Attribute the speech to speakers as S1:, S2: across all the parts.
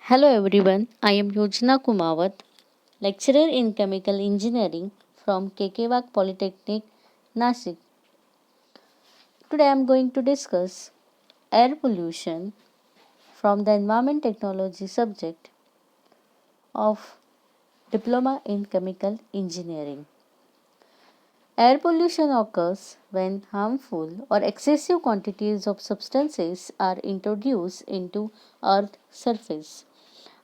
S1: Hello everyone, I am Yojana Kumawat, lecturer in chemical engineering from Kekewak Polytechnic, Nasik. Today I am going to discuss air pollution from the environment technology subject of diploma in chemical engineering. Air pollution occurs when harmful or excessive quantities of substances are introduced into earth's surface.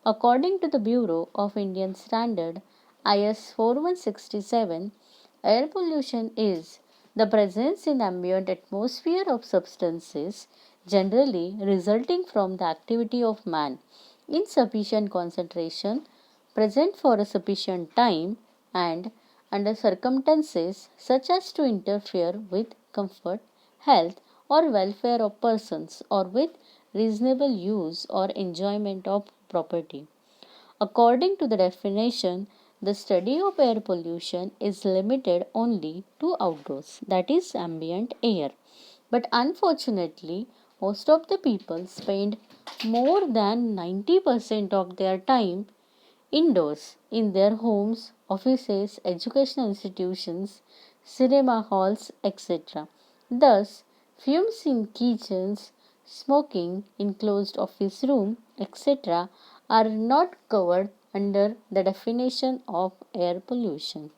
S1: According to the Bureau of Indian Standard IS 4167, air pollution is the presence in ambient atmosphere of substances generally resulting from the activity of man in sufficient concentration, present for a sufficient time, and under circumstances such as to interfere with comfort, health, or welfare of persons or with reasonable use or enjoyment of property. According to the definition, the study of air pollution is limited only to outdoors, that is, ambient air. But unfortunately, most of the people spend more than 90% of their time indoors in their homes, offices, educational institutions, cinema halls, etc. Thus, fumes in kitchens, smoking in closed office room, etc. are not covered under the definition of air pollution.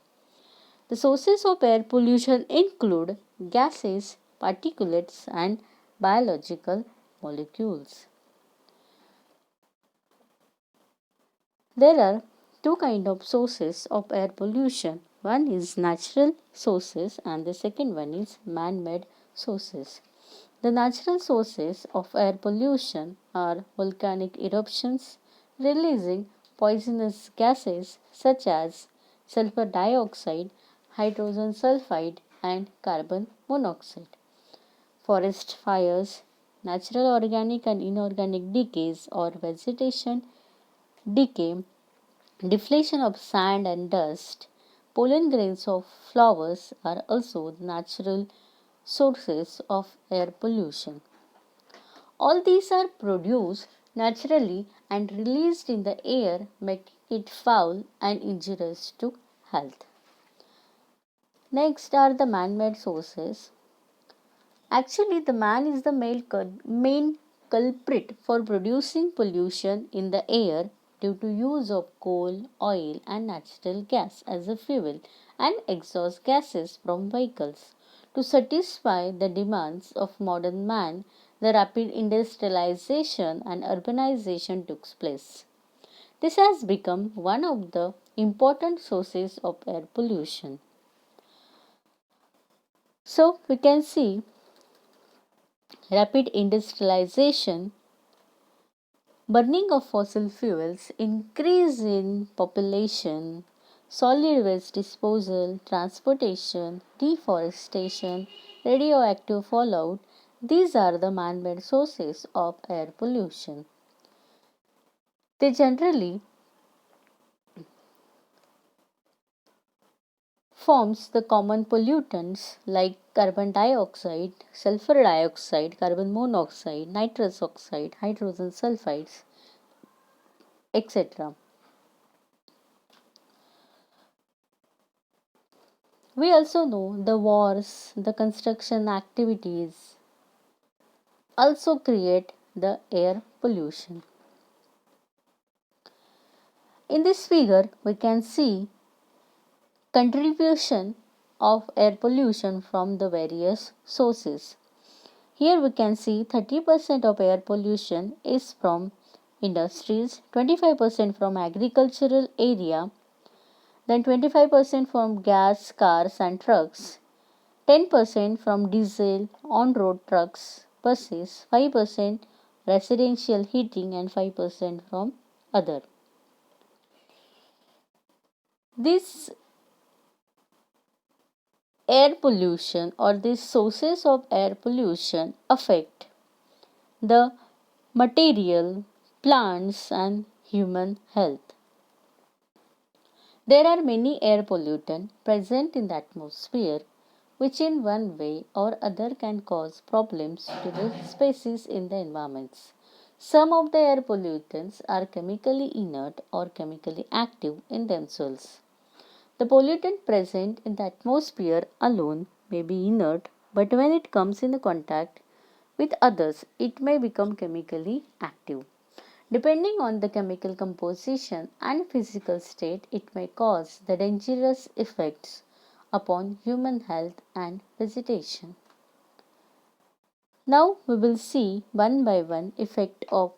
S1: The sources of air pollution include gases, particulates, and biological molecules. There are two kinds of sources of air pollution. One is natural sources and the second one is man-made sources. The natural sources of air pollution are volcanic eruptions releasing poisonous gases such as sulfur dioxide, hydrogen sulfide, and carbon monoxide. Forest fires, natural organic and inorganic decays or vegetation decay, deflation of sand and dust, pollen grains of flowers are also the natural sources of air pollution. All these are produced naturally and released in the air, making it foul and injurious to health. Next are the man made sources. Actually, the man is the main culprit for producing pollution in the air due to use of coal, oil, and natural gas as a fuel and exhaust gases from vehicles. To satisfy the demands of modern man, the rapid industrialization and urbanization took place. This has become one of the important sources of air pollution. So, we can see rapid industrialization, burning of fossil fuels, increase in population, solid waste disposal, transportation, deforestation, radioactive fallout, these are the man made sources of air pollution. They generally forms the common pollutants like carbon dioxide, sulfur dioxide, carbon monoxide, nitrous oxide, hydrogen sulfides, etc. We also know the wars, the construction activities also create the air pollution. In this figure, we can see contribution of air pollution from the various sources. Here we can see 30% of air pollution is from industries, 25% from agricultural area, then 25% from gas, cars and trucks, 10% from diesel, on road trucks, buses, 5% residential heating, and 5% from other. This air pollution or these sources of air pollution affect the material, plants, and human health. There are many air pollutants present in the atmosphere which in one way or other can cause problems to the species in the environments. Some of the air pollutants are chemically inert or chemically active in themselves. The pollutant present in the atmosphere alone may be inert, but when it comes in contact with others, it may become chemically active. Depending on the chemical composition and physical state, it may cause the dangerous effects upon human health and vegetation. Now we will see one by one effect of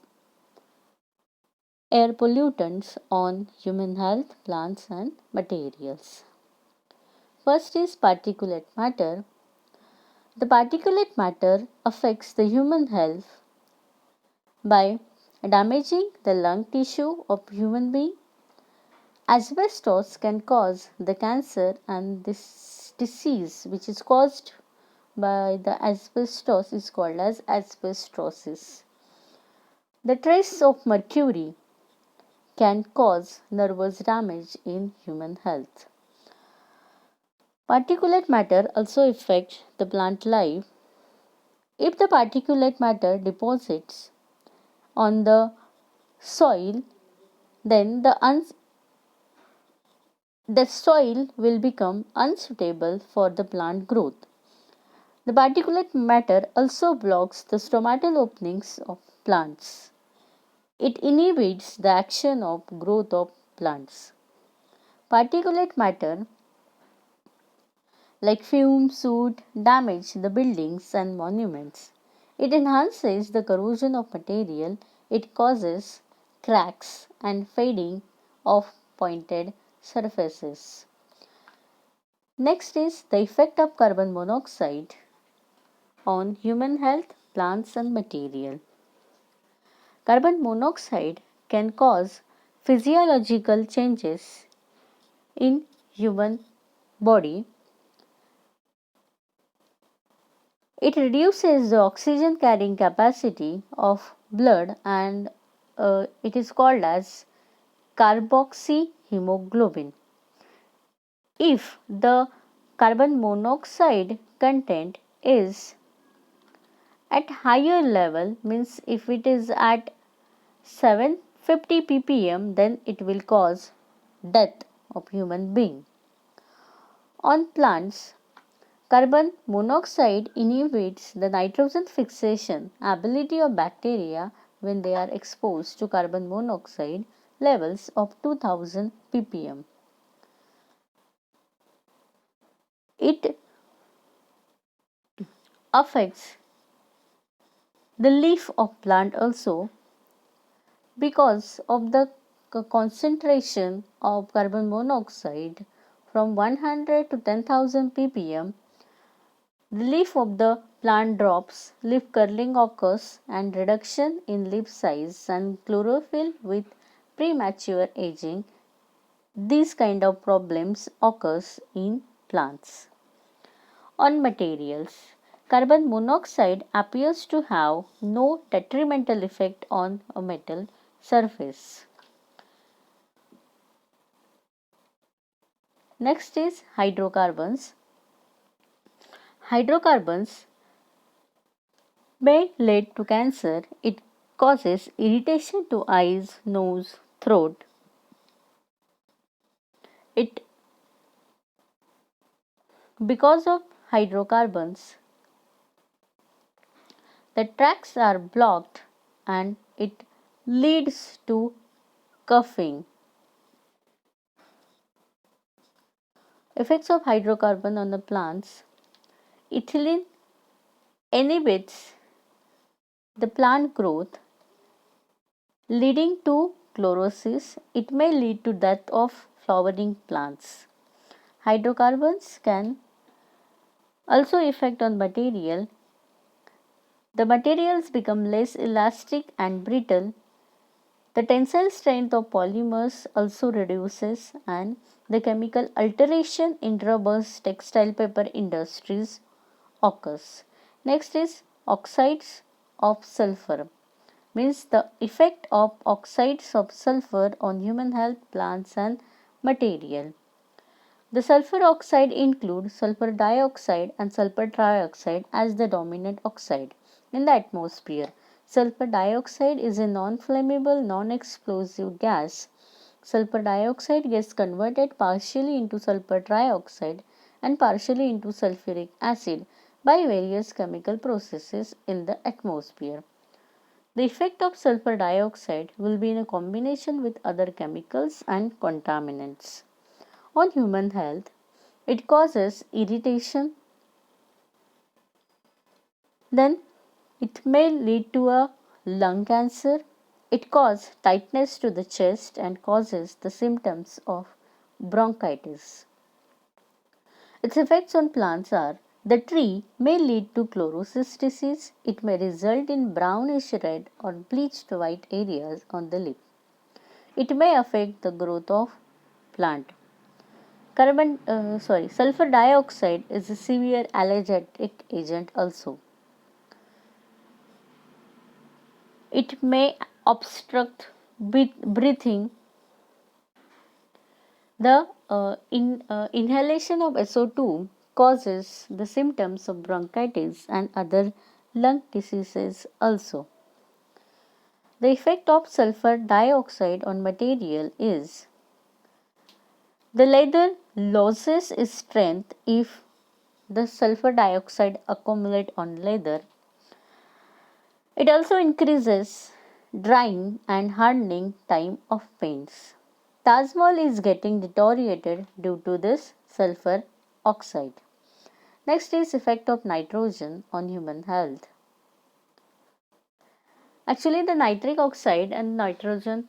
S1: air pollutants on human health, plants and materials. First is particulate matter. The particulate matter affects the human health by damaging the lung tissue of human being. Asbestos can cause the cancer, and this disease which is caused by the asbestos is called as asbestosis. The trace of mercury can cause nervous damage in human health. Particulate matter also affects the plant life. If the particulate matter deposits on the soil, then the soil will become unsuitable for the plant growth. The particulate matter also blocks the stomatal openings of plants. It inhibits the action of growth of plants. Particulate matter like fumes, soot damage the buildings and monuments. It enhances the corrosion of material. It causes cracks and fading of pointed surfaces. Next is the effect of carbon monoxide on human health, plants and material. Carbon monoxide can cause physiological changes in human body. It reduces the oxygen carrying capacity of blood, and it is called as carboxyhemoglobin. If the carbon monoxide content is at higher level, means if it is at 750 ppm, then it will cause death of human being. On plants, carbon monoxide inhibits the nitrogen fixation ability of bacteria when they are exposed to carbon monoxide levels of 2000 ppm. It affects the leaf of plant also because of the concentration of carbon monoxide from 100 to 10,000 ppm. The leaf of the plant drops, leaf curling occurs, and reduction in leaf size and chlorophyll with premature aging. These kind of problems occurs in plants. On materials, carbon monoxide appears to have no detrimental effect on a metal surface. Next is hydrocarbons. Hydrocarbons may lead to cancer. It causes irritation to eyes, nose, throat. It Because of hydrocarbons, the tracks are blocked and it leads to coughing. Effects of hydrocarbon on the plants. Ethylene inhibits the plant growth, leading to chlorosis. It may lead to death of flowering plants. Hydrocarbons can also affect on material. The materials become less elastic and brittle. The tensile strength of polymers also reduces, and the chemical alteration in rubbers, textile paper industries occurs. Next is oxides of sulfur, means the effect of oxides of sulfur on human health, plants and material. The sulfur oxide include sulfur dioxide and sulfur trioxide as the dominant oxide in the atmosphere. Sulfur dioxide is a non-flammable, non-explosive gas. Sulfur dioxide gets converted partially into sulfur trioxide and partially into sulfuric acid by various chemical processes in the atmosphere. The effect of sulfur dioxide will be in a combination with other chemicals and contaminants. On human health, it causes irritation, then it may lead to a lung cancer. It causes tightness to the chest and causes the symptoms of bronchitis. Its effects on plants are: the tree may lead to chlorosis disease. It may result in brownish red or bleached white areas on the lip. It may affect the growth of plant. Sulfur dioxide is a severe allergenic agent also. It may obstruct breathing. The inhalation of SO2 causes the symptoms of bronchitis and other lung diseases also. The effect of sulfur dioxide on material is: the leather loses its strength if the sulfur dioxide accumulate on leather. It also increases drying and hardening time of paints. Taj Mahal is getting deteriorated due to this sulfur oxide. Next is effect of nitrogen on human health. Actually, the nitric oxide and nitrogen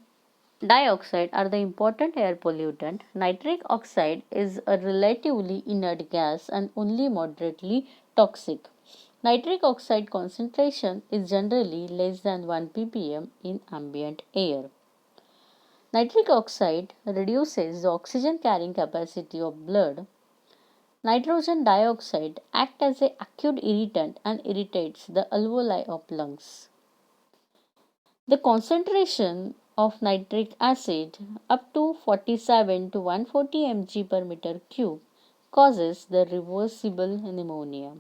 S1: dioxide are the important air pollutant. Nitric oxide is a relatively inert gas and only moderately toxic. Nitric oxide concentration is generally less than 1 ppm in ambient air. Nitric oxide reduces the oxygen carrying capacity of blood. Nitrogen dioxide acts as an acute irritant and irritates the alveoli of lungs. The concentration of nitric acid up to 47 to 140 mg per meter cube causes the reversible pneumonia.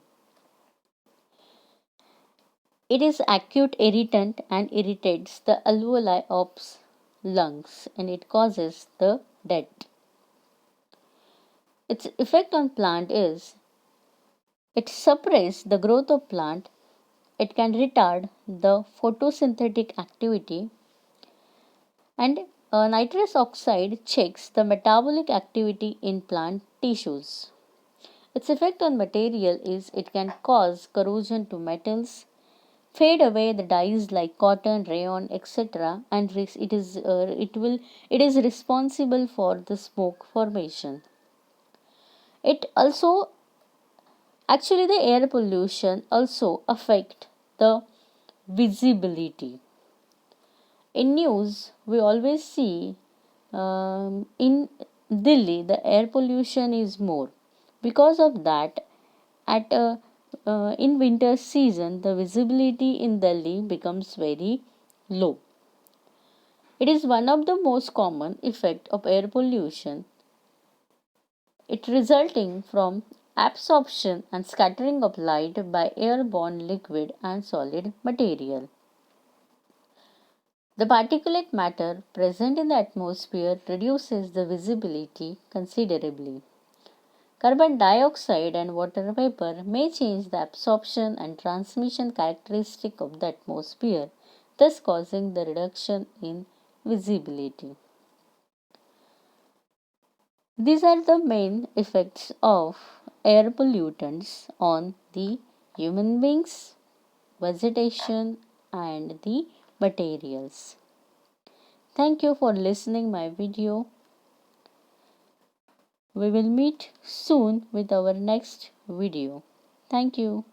S1: It is acute irritant and irritates the alveoli of lungs and it causes the death. Its effect on plant is: it suppresses the growth of plant, it can retard the photosynthetic activity, and nitrous oxide checks the metabolic activity in plant tissues. Its effect on material is: it can cause corrosion to metals, fade away the dyes like cotton, rayon, etc., and it is responsible for the smoke formation. It also Actually, the air pollution also affect the visibility. In news, we always see in Delhi the air pollution is more. Because of that, at in winter season, the visibility in Delhi becomes very low. It is one of the most common effect of air pollution. It resulting from absorption and scattering of light by airborne liquid and solid material. The particulate matter present in the atmosphere reduces the visibility considerably. Carbon dioxide and water vapor may change the absorption and transmission characteristic of the atmosphere, thus causing the reduction in visibility. These are the main effects of air pollutants on the human beings, vegetation, and the materials. Thank you for listening my video. We will meet soon with our next video. Thank you.